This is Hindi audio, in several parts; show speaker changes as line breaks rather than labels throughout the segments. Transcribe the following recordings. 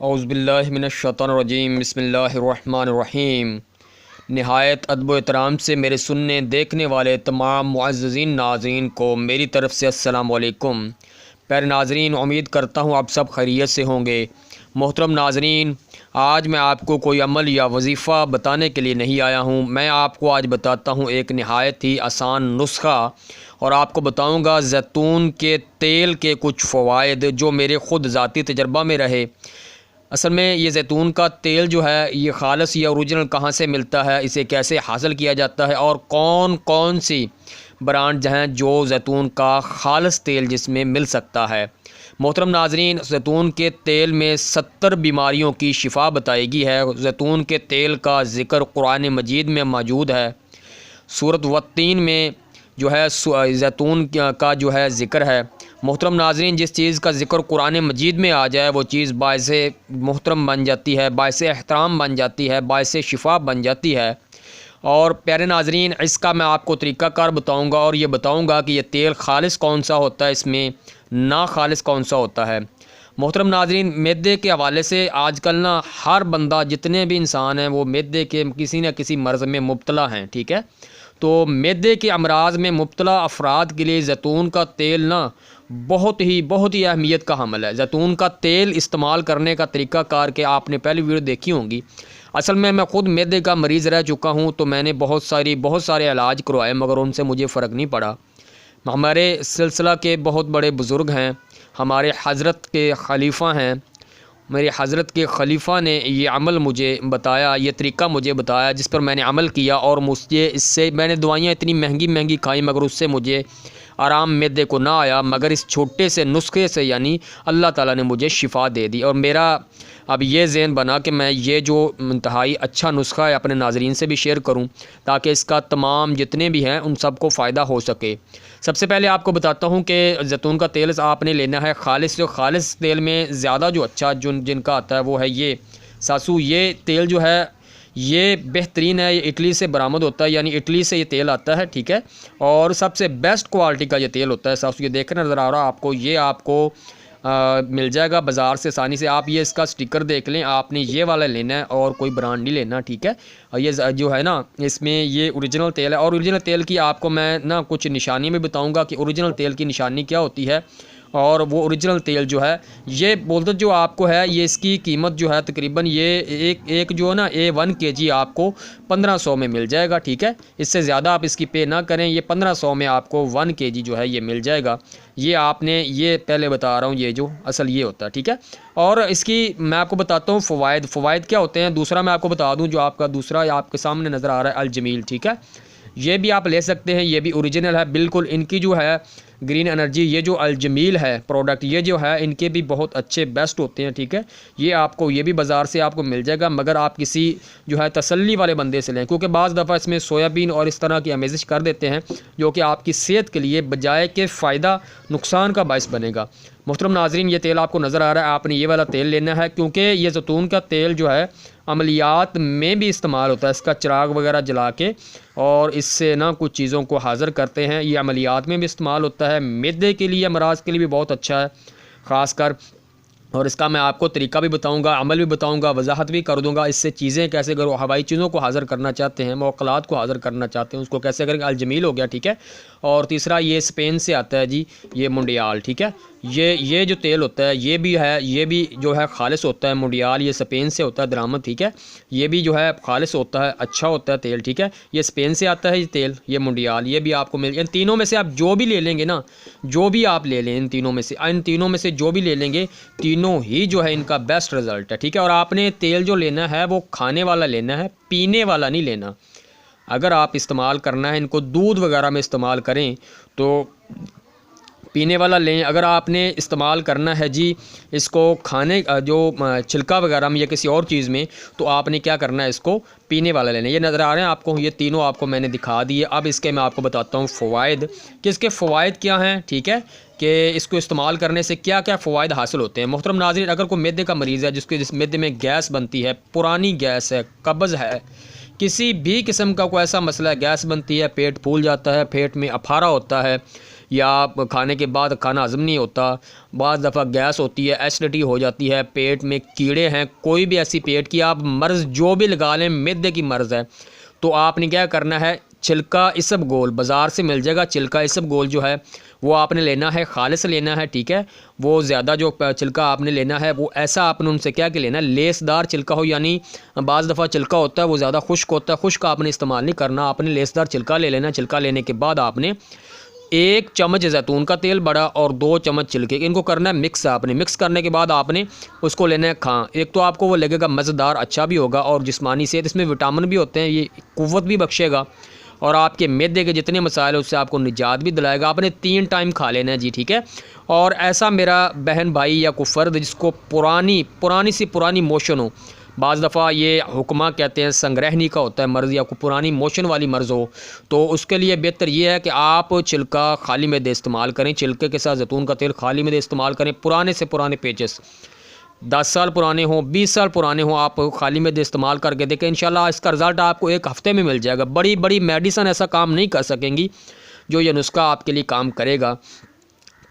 औज़ुबिल्लाहि मिनश्शैतानिर्रजीम बिस्मिल्लाहिर्रहमानिर्रहीम। नहायत अदब व एहतराम से मेरे सुनने देखने वाले तमाम मुअज़्ज़ज़ीन नाज़रीन को मेरी तरफ़ से अस्सलाम वालेकुम। प्यारे नाज़रीन, उम्मीद करता हूँ आप सब खैरियत से होंगे। मोहतरम नाज़रीन, आज मैं आपको कोई अमल या वजीफ़ा बताने के लिए नहीं आया हूँ। मैं आपको आज बताता हूँ एक नहायत ही आसान नुस्ख़ा, और आपको बताऊँगा ज़ैतून के तेल के कुछ फ़वाइद जो मेरे ख़ुद ज़ाती तजर्बा में रहे। असल में ये ज़ैतून का तेल जो है ये ख़ालिस या ओरिजिनल कहाँ से मिलता है, इसे कैसे हासिल किया जाता है, और कौन कौन सी ब्रांड हैं जो ज़ैतून का ख़ालिस तेल जिसमें मिल सकता है। मोहतरम नाज़रीन, ज़ैतून के तेल में 70 बीमारियों की शिफा बताई गई है। ज़ैतून के तेल का ज़िक्र कुरान मजीद में मौजूद है। सूरत वत्तीन में जो है ज़ैतून का जो है ज़िक्र है। मोहतरम नाज़रीन, जिस चीज़ का ज़िक्र कुरान मजीद में आ जाए वो चीज़ बाइसे मोहतरम बन जाती है, बाइसे एहतराम बन जाती है, बाइसे शिफा बन जाती है। और प्यारे नाज़रीन, इसका मैं आपको तरीक़ाकार बताऊंगा और ये बताऊंगा कि ये तेल ख़ालिस कौन सा होता है, इसमें ना ख़ालिस कौन सा होता है। मोहतरम नाज़रीन, मैदे के हवाले से आजकल ना हर बंदा, जितने भी इंसान हैं वो मैदे के किसी न किसी मर्ज़ में मुब्तला हैं। ठीक है, तो मैदे के अमराज में मुब्तला अफराद के लिए ज़ैतून का तेल ना बहुत ही अहमियत का हमल है। ज़ैतून का तेल इस्तेमाल करने का तरीक़ाकार के आपने पहली वीडियो देखी होंगी। असल में मैं ख़ुद मैदे का मरीज़ रह चुका हूँ, तो मैंने बहुत सारे इलाज करवाए मगर उनसे मुझे फ़र्क नहीं पड़ा। हमारे सिलसिला के बहुत बड़े बुज़ुर्ग हैं, हमारे हज़रत के खलीफ़ा हैं, मेरे हज़रत के खलीफ़ा ने ये अमल मुझे बताया, ये तरीक़ा मुझे बताया जिस पर मैंने अमल किया, और मुझे इससे मैंने दवाइयाँ इतनी महंगी महंगी खाई मगर उससे मुझे आराम मैदे को ना आया। मगर इस छोटे से नुस्खे से यानी अल्लाह ताला ने मुझे शिफा दे दी, और मेरा अब ये ज़हन बना कि मैं ये जो इंतहाई अच्छा नुस्खा है अपने नाज़रीन से भी शेयर करूं, ताकि इसका तमाम जितने भी हैं उन सबको फ़ायदा हो सके। सबसे पहले आपको बताता हूं कि ज़ैतून का तेल आपने लेना है ख़ालिस। जो ख़ालिस तेल में ज़्यादा जो अच्छा जिनका आता है वो है ये सासू। ये तेल जो है ये बेहतरीन है, ये इटली से बरामद होता है, यानी इटली से ये तेल आता है। ठीक है, और सबसे बेस्ट क्वालिटी का ये तेल होता है सासू। ये देखकर नज़र आ रहा है आपको, ये आपको मिल जाएगा बाज़ार से आसानी से। आप ये इसका स्टिकर देख लें, आपने ये वाला लेना है और कोई ब्रांड नहीं लेना। ठीक है, और ये जो है ना इसमें ये ओरिजिनल तेल है, और ओरिजिनल तेल की आपको मैं ना कुछ निशानी में बताऊंगा कि ओरिजिनल तेल की निशानी क्या होती है। और वो ओरिजिनल तेल जो है ये बोलते जो आपको है, ये इसकी कीमत जो है तकरीबन ये एक जो है ना A1 kg आपको 1500 में मिल जाएगा। ठीक है, इससे ज़्यादा आप इसकी पे ना करें, ये 1500 में आपको 1 kg जो है ये मिल जाएगा। ये आपने ये पहले बता रहा हूँ, ये जो असल ये होता है। ठीक है, और इसकी मैं आपको बताता हूँ फ़वाइद क्या होते हैं। दूसरा मैं आपको बता दूँ, जो आपका दूसरा आपके सामने नज़र आ रहा है अल-जमील। ठीक है, ये भी आप ले सकते हैं, ये भी ओरिजिनल है बिल्कुल। इनकी जो है ग्रीन एनर्जी, ये जो अल-जमील है प्रोडक्ट, ये जो है इनके भी बहुत अच्छे बेस्ट होते हैं। ठीक है, ये आपको ये भी बाज़ार से आपको मिल जाएगा, मगर आप किसी जो है तसल्ली वाले बंदे से लें, क्योंकि बाज़ दफ़ा इसमें सोयाबीन और इस तरह की अमेजिश कर देते हैं जो कि आपकी सेहत के लिए बजाय के फ़ायदा नुकसान का बायस बनेगा। मोहतरम नाज़रीन, ये तेल आपको नज़र आ रहा है, आपने ये वाला तेल लेना है, क्योंकि ये ज़ैतून का तेल जो है अमलियात में भी इस्तेमाल होता है। इसका चिराग वगैरह जला के और इससे ना कुछ चीज़ों को हाज़िर करते हैं। ये अमलियात में भी इस्तेमाल होता है, मैदे के लिए, अमराज के लिए भी बहुत अच्छा है ख़ासकर। और इसका मैं आपको तरीका भी बताऊंगा, अमल भी बताऊंगा, वजाहत भी कर दूंगा इससे चीज़ें कैसे करो। हवाई चीज़ों को हाज़िर करना चाहते हैं, मौक़लात को हाज़िर करना चाहते हैं, उसको कैसे करेंगे। अल-जमील हो गया। ठीक है, और तीसरा ये स्पेन से आता है जी, ये मुंडियाल। ठीक है, ये जो तेल होता है ये भी है, ये भी जो है ख़ालिस होता है। मुंडियाल ये स्पेन से होता है दरामद। ठीक है, ये भी जो है ख़ालिस होता है, अच्छा होता है तेल। ठीक है, ये स्पेन से आता है ये तेल, ये मुंडियाल, ये भी आपको मिल। इन तीनों में से आप जो भी ले लेंगे ना, जो भी आप ले लें, इन तीनों में से जो भी ले लेंगे, तीनों ही जो है इनका बेस्ट रिज़ल्ट है। ठीक है, और आपने तेल जो लेना है वो खाने वाला लेना है, पीने वाला नहीं लेना। अगर आप इस्तेमाल करना है इनको दूध वगैरह में इस्तेमाल करें तो पीने वाला लें। अगर आपने इस्तेमाल करना है जी इसको खाने जो छिलका वगैरह में या किसी और चीज़ में, तो आपने क्या करना है, इसको पीने वाला लेना। ये नज़र आ रहे हैं आपको, ये तीनों आपको मैंने दिखा दिए। अब इसके मैं आपको बताता हूँ फ़वाइद कि इसके फ़वाइद क्या हैं। ठीक है, कि इसको इस्तेमाल करने से क्या क्या फ़वाइद हासिल होते हैं। मोहतरम नाज़रीन, अगर कोई मैदे का मरीज़ है जिस मैदे में गैस बनती है, पुरानी गैस है, कब्ज़ है, किसी भी किस्म का कोई ऐसा मसला है, गैस बनती है, पेट फूल जाता है, पेट में अफारा होता है, या खाने के बाद खाना हज़म नहीं होता, बाज़ दफ़ा गैस होती है, एसिडिटी हो जाती है, पेट में कीड़े हैं, कोई भी ऐसी पेट की आप मर्ज़ जो भी लगा लें, मैदे की मर्ज़ है, तो आपने क्या करना है, छिलका इसबगोल बाज़ार से मिल जाएगा। छिलका इसबगोल जो है वो आपने लेना है, खालिस लेना है, ठीक है। वो ज़्यादा जो छिलका आपने लेना है वो ऐसा आपने उनसे क्या कि लेना है, लेसदार छिलका हो, यानी बाज़ दफ़ा छिलका होता है वो ज़्यादा खुश्क होता है, खुश्क आपने इस्तेमाल नहीं करना, आपने लेसदार छिलका ले लेना। छिलका लेने के बाद आपने 1 चम्मच जैतून का तेल बड़ा और 2 चम्मच छिलके, इनको करना है मिक्स। आपने मिक्स करने के बाद आपने उसको लेना है खा। एक तो आपको वो लगेगा मज़ेदार, अच्छा भी होगा और जिस्मानी सेहत, इसमें विटामिन भी होते हैं, ये क़ुव्वत भी बख्शेगा और आपके मैदे के जितने मसाले उससे आपको निजात भी दिलाएगा। आपने 3 टाइम खा लेना है जी, ठीक है। और ऐसा मेरा बहन भाई या कोई फ़र्द जिसको पुरानी मोशन हो, बाज़ दफ़ा ये हुक्मा कहते हैं संग्रहणी का होता है मर्ज़, या कोई पुरानी मोशन वाली मर्ज़ हो, तो उसके लिए बेहतर ये है कि आप छिलका खाली मैदे इस्तेमाल करें। छिलके के साथ जैतून का तेल खाली मैदे इस्तेमाल करें। पुराने से पुराने पेचेस 10 साल पुराने हों, 20 साल पुराने हों, आप खाली मैदे इस्तेमाल करके देखें, इंशाल्लाह इसका रिज़ल्ट आपको 1 हफ़्ते में मिल जाएगा। बड़ी बड़ी मेडिसन ऐसा काम नहीं कर सकेंगी जो ये नुस्खा आपके लिए काम करेगा।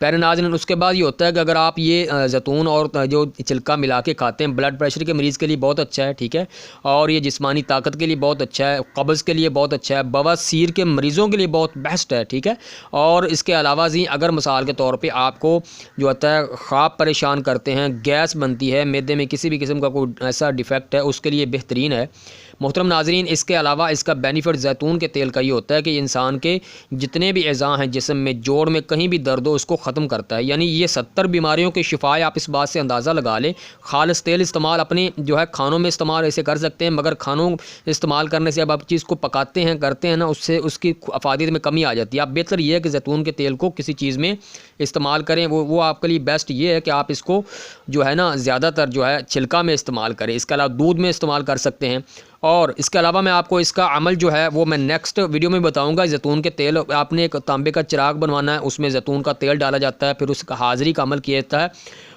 प्यारे नाज़रीन, उसके बाद ये होता है कि अगर आप ये जैतून और जो छिलका मिला के खाते हैं, ब्लड प्रेशर के मरीज़ के लिए बहुत अच्छा है, ठीक है। और ये जिस्मानी ताकत के लिए बहुत अच्छा है, कब्ज़ के लिए बहुत अच्छा है, बवासीर के मरीज़ों के लिए बहुत बेस्ट है, ठीक है। और इसके अलावा जी अगर मिसाल के तौर पे आपको जो होता है ख्वाब परेशान करते हैं, गैस बनती है, मैदे में किसी भी किस्म का कोई ऐसा डिफेक्ट है, उसके लिए बेहतरीन है। मोहतरम नाज़रीन, इसके अलावा इसका बेनिफिट जैतून के तेल का ये होता है कि इंसान के जितने भी अज़ा हैं जिस्म में, जोड़ में कहीं भी दर्द हो उसको ख़त्म करता है। यानी ये 70 बीमारियों के शिफा है। आप इस बात से अंदाज़ा लगा लें। खालिस तेल इस्तेमाल अपने जो है खानों में इस्तेमाल ऐसे कर सकते हैं, मगर खानों इस्तेमाल करने से अब आप चीज़ को पकाते हैं करते हैं ना, उससे उसकी अफादियत में कमी आ जाती है। आप बेहतर ये है कि जैतून के तेल को किसी चीज़ में इस्तेमाल करें, वो आपके लिए बेस्ट ये है कि आप इसको जो है ना ज़्यादातर जो है छिलका में इस्तेमाल करें। इसके अलावा दूध में इस्तेमाल कर सकते हैं। और इसके अलावा मैं आपको इसका अमल जो है वो मैं नेक्स्ट वीडियो में बताऊंगा। जैतून के तेल, आपने एक तांबे का चिराग बनवाना है, उसमें जैतून का तेल डाला जाता है, फिर उसका हाज़री का अमल किया जाता है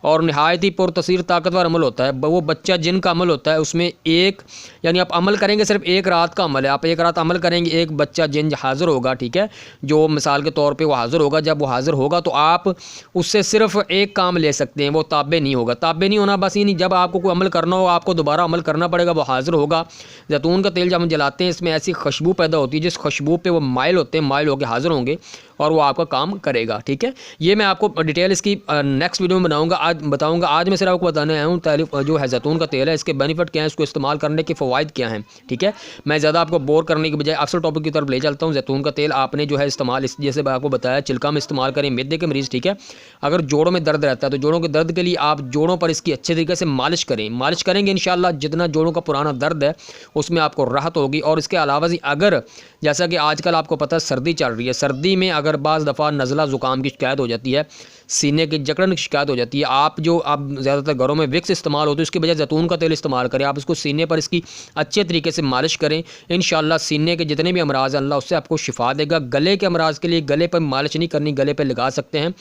और नहायत ही पुरतसीर ताकतवर अमल होता है। वो बच्चा जिन का अमल होता है उसमें एक, यानी आप अमल करेंगे सिर्फ 1 रात का अमल है। आप 1 रात अमल करेंगे, एक बच्चा जिन हाज़िर होगा, ठीक है, जो मिसाल के तौर पे वो हाज़िर होगा। जब वो हाज़िर होगा तो आप उससे सिर्फ एक काम ले सकते हैं, वो ताबे नहीं होगा। ताबे नहीं होना बस ही नहीं, जब आपको कोई अमल करना हो आपको दोबारा अमल करना पड़ेगा, वो हाज़िर होगा। जैतून का तेल जब हम जलाते हैं इसमें ऐसी खुशबू पैदा होती है जिस खुशबू पे वो माइल होते हैं, माइल होकर हाज़िर होंगे और वो आपका काम करेगा, ठीक है। ये मैं आपको डिटेल इसकी नेक्स्ट वीडियो में बताऊंगा। आज मैं सिर्फ आपको बताने आया हूँ जो है जैतून का तेल है, इसके बेनिफिट क्या है, इसको इस्तेमाल करने के फ़वाइद क्या हैं, ठीक है। मैं ज़्यादा आपको बोर करने के बजाय असल टॉपिक की तरफ ले चलता हूँ। जैतून का तेल आपने जो है इस्तेमाल जैसे मैं आपको बताया छिलका में इस्तेमाल करें, मैदे के मरीज़, ठीक है। अगर जोड़ों में दर्द रहता है तो जोड़ों के दर्द के लिए आप जोड़ों पर इसकी अच्छे तरीके से मालिश करें। मालिश करेंगे इंशाल्लाह जितना जोड़ों का पुराना दर्द है उसमें आपको राहत होगी। और इसके अलावा अगर जैसा कि आजकल आपको पता है सर्दी चल रही है, सर्दी में अगर बाज़ दफ़ा नज़ला ज़ुकाम की शिकायत हो जाती है, सीने की जकड़न की शिकायत हो जाती है, आप ज़्यादातर घरों में विक्स इस्तेमाल होती है, उसके बजाय जैतून का तेल इस्तेमाल करें। आप इसको सीने पर इसकी अच्छे तरीके से मालिश करें, इंशाल्लाह सीने के जितने भी अमराज़ हैं अल्लाह उससे आपको शिफा देगा। गले के अमराज़ के लिए गले पर मालिश नहीं करनी, गले पर लगा सकते हैं।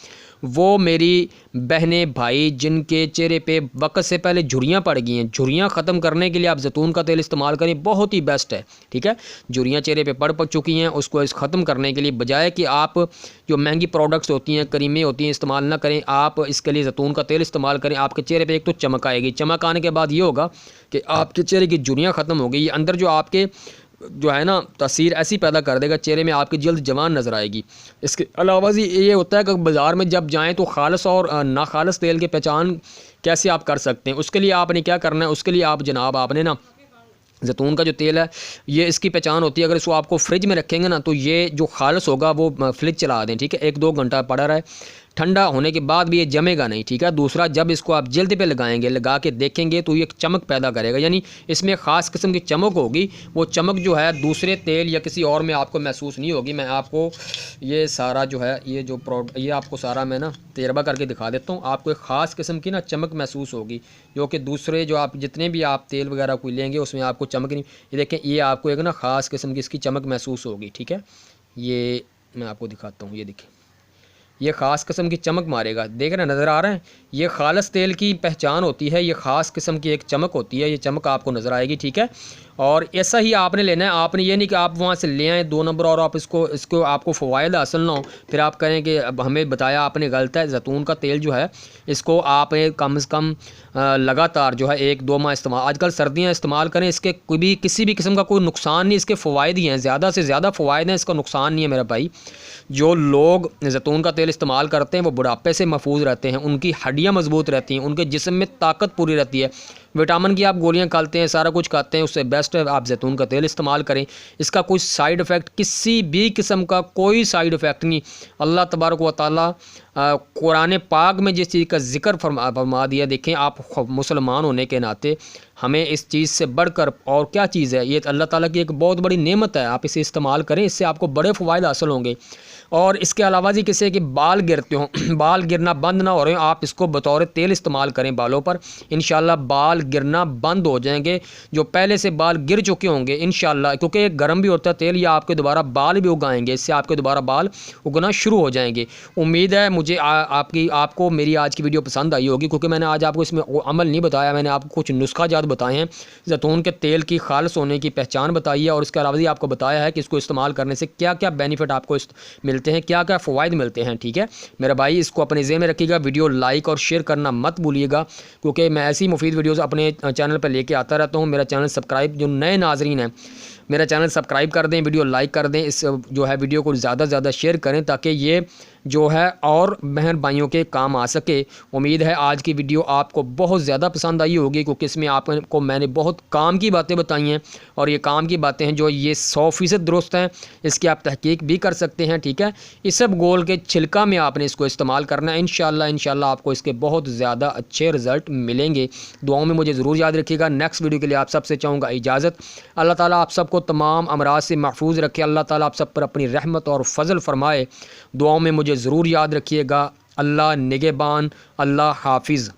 वो मेरी बहनें भाई जिनके चेहरे पे वक्त से पहले झुर्रियाँ पड़ गई हैं, झुर्रियाँ ख़त्म करने के लिए आप जैतून का तेल इस्तेमाल करें, बहुत ही बेस्ट है, ठीक है। झुर्रियाँ चेहरे पे पड़ चुकी हैं, उसको ख़त्म करने के लिए बजाय कि आप जो महंगी प्रोडक्ट्स होती हैं, क्रीमें होती हैं, इस्तेमाल ना करें। आप इसके लिए जैतून का तेल इस्तेमाल करें। आपके चेहरे पे एक तो चमक आएगी, चमक आने के बाद ये होगा कि आपके चेहरे की झुर्रियाँ ख़त्म हो गई। ये अंदर जो आपके जो है ना तासीर ऐसी पैदा कर देगा, चेहरे में आपकी जल्द जवान नज़र आएगी। इसके अलावा ये होता है कि बाज़ार में जब जाएं तो खालिस और ना खालिस तेल की पहचान कैसे आप कर सकते हैं। उसके लिए आपने क्या करना है, उसके लिए आप जनाब आपने ना जैतून का जो तेल है ये इसकी पहचान होती है, अगर इसको आपको फ्रिज में रखेंगे ना तो ये जो खालिस होगा वो फ्रिज चला दें, ठीक है, 1-2 घंटा पड़ा रहे, ठंडा होने के बाद भी ये जमेगा नहीं, ठीक है। दूसरा, जब इसको आप जल्द पे लगाएंगे, लगा के देखेंगे तो ये चमक पैदा करेगा, यानी इसमें ख़ास किस्म की चमक होगी। वो चमक जो है दूसरे तेल या किसी और में आपको महसूस नहीं होगी। मैं आपको ये सारा जो है ये आपको सारा मैं ना तजर्बा करके दिखा देता हूँ। आपको एक ख़ास किस्म की ना चमक महसूस होगी, जो कि दूसरे जो आप जितने भी आप तेल वगैरह कोई लेंगे उसमें आपको चमक नहीं। ये देखें, ये आपको एक ना ख़ास किस्म की इसकी चमक महसूस होगी, ठीक है। ये मैं आपको दिखाता हूँ, ये देखिए, ये ख़ास किस्म की चमक मारेगा, देख रहे हैं, नज़र आ रहा है। ये खालस तेल की पहचान होती है, ये ख़ास किस्म की एक चमक होती है, ये चमक आपको नज़र आएगी, ठीक है। और ऐसा ही आपने लेना है, आपने ये नहीं कि आप वहाँ से ले आएँ 2 नंबर और आप इसको आपको फ़वाइद हासिल ना हो, फिर आप कहें कि अब हमें बताया आपने गलत है। ज़ैतून का तेल जो है इसको आप कम से कम लगातार जो है 1-2 माह इस्तेमाल, आजकल सर्दियाँ इस्तेमाल करें, इसके कोई भी किसी भी किस्म का कोई नुकसान नहीं, इसके फ़वाइद ही हैं, ज़्यादा से ज़्यादा फ़वाइद हैं, इसका नुकसान नहीं है मेरा भाई। जो लोग ज़ैतून का तेल इस्तेमाल करते हैं वो बुढ़ापे से महफूज रहते हैं, उनकी हड्डियाँ मजबूत रहती हैं, उनके जिस्म में ताकत पूरी रहती है। विटामिन की आप गोलियां खाते हैं, सारा कुछ खाते हैं, उससे बेस्ट है आप ज़ैतून का तेल इस्तेमाल करें। इसका कोई साइड इफ़ेक्ट, किसी भी किस्म का कोई साइड इफ़ेक्ट नहीं। अल्लाह तबारक व तआला कुरान पाक में जिस चीज़ का ज़िक्र फरमा दिया, देखें आप मुसलमान होने के नाते हमें इस चीज़ से बढ़कर और क्या चीज़ है, ये अल्लाह ताला की एक बहुत बड़ी नेमत है। आप इसे इस्तेमाल करें, इससे आपको बड़े फ़वाइद हासिल होंगे। और इसके अलावा जी किसी के बाल गिरते हों, बाल गिरना बंद ना हो रहे हो, आप इसको बतौर तेल इस्तेमाल करें बालों पर, इंशाल्लाह बाल गिरना बंद हो जाएंगे। जो पहले से बाल गिर चुके होंगे इंशाल्लाह, क्योंकि गर्म भी होता है तेल, या आपके दोबारा बाल भी उगाएंगे, इससे आपके दोबारा बाल उगना शुरू हो जाएंगे। उम्मीद है मुझे आपको मेरी आज की वीडियो पसंद आई होगी, क्योंकि मैंने आज आपको इसमें अमल नहीं बताया, मैंने आपको कुछ नुस्खा जात बताए हैं। ज़ैतून के तेल की खालिस होने की पहचान बताई है, और इसके अलावा भी आपको बताया है कि इसको इस्तेमाल करने से क्या क्या बेनिफिट आपको मिलते हैं, क्या क्या फ़वाइद मिलते हैं, ठीक है मेरा भाई। इसको अपने ज़हन में रखिएगा, वीडियो लाइक और शेयर करना मत भूलिएगा, क्योंकि मैं ऐसी मुफीद वीडियोज़ अपने चैनल पर लेके आता रहता हूँ। मेरा चैनल सब्सक्राइब, जो नए नाजरीन हैं मेरा चैनल सब्सक्राइब कर दें, वीडियो लाइक कर दें, इस जो है वीडियो को ज़्यादा से ज़्यादा शेयर करें, ताकि ये जो है और बहन भाइयों के काम आ सके। उम्मीद है आज की वीडियो आपको बहुत ज़्यादा पसंद आई होगी, क्योंकि इसमें आपको मैंने बहुत काम की बातें बताई हैं, और ये काम की बातें हैं जो ये 100% दुरुस्त हैं, इसकी आप तहकीक भी कर सकते हैं, ठीक है। इस सब गोल के छिलका में आपने इसको इस्तेमाल करना है, इंशाल्लाह आपको इसके बहुत ज़्यादा अच्छे रिज़ल्ट मिलेंगे। दुआओं में मुझे ज़रूर याद रखिएगा। नेक्स्ट वीडियो के लिए आप सबसे चाहूँगा इजाज़त। अल्लाह ताला आप सबको तमाम अमराज से महफूज रखे, अल्लाह ताला आप सब पर अपनी रहमत और फजल फरमाए। दुआओं में मुझे ज़रूर याद रखिएगा। अल्लाह निगहबान, अल्लाह हाफिज़।